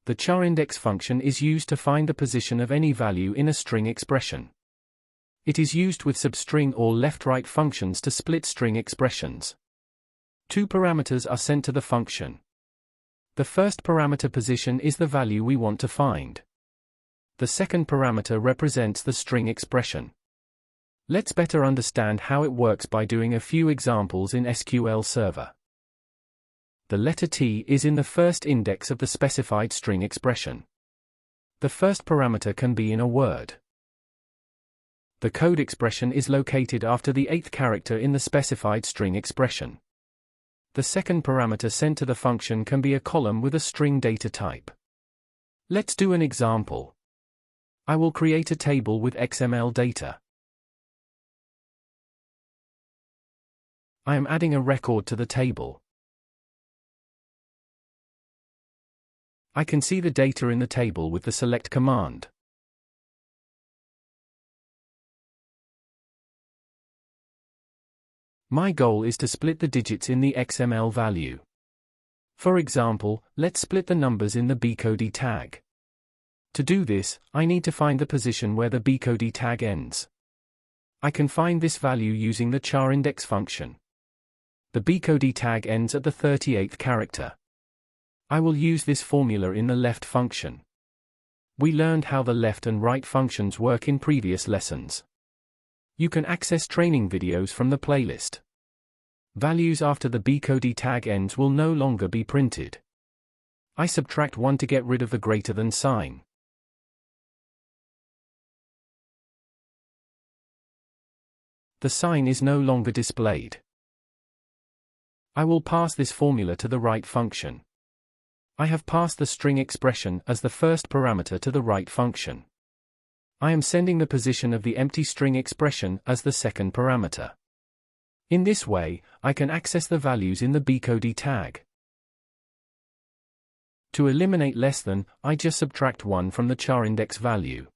The CHARINDEX function is used to find the position of any value in a string expression. It is used with substring or left-right functions to split string expressions. Two parameters are sent to the function. The first parameter position is the value we want to find. The second parameter represents the string expression. Let's better understand how it works by doing a few examples in SQL Server. The letter T is in the first index of the specified string expression. The first parameter can be in a word. The code expression is located after the 8th character in the specified string expression. The second parameter sent to the function can be a column with a string data type. Let's do an example. I will create a table with XML data. I am adding a record to the table. I can see the data in the table with the select command. My goal is to split the digits in the XML value. For example, let's split the numbers in the bcode tag. To do this, I need to find the position where the bcode tag ends. I can find this value using the CHARINDEX function. The bcode tag ends at the 38th character. I will use this formula in the left function. We learned how the left and right functions work in previous lessons. You can access training videos from the playlist. Values after the bcode tag ends will no longer be printed. I subtract 1 to get rid of the greater than sign. The sign is no longer displayed. I will pass this formula to the right function. I have passed the string expression as the first parameter to the right function. I am sending the position of the empty string expression as the second parameter. In this way, I can access the values in the bcode tag. To eliminate less than, I just subtract 1 from the CHARINDEX value.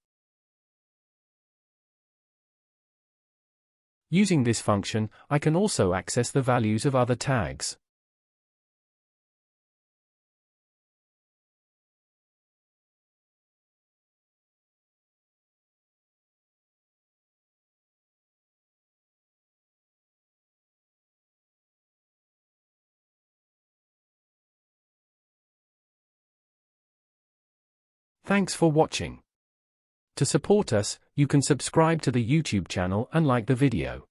Using this function, I can also access the values of other tags. Thanks for watching. To support us, you can subscribe to the YouTube channel and like the video.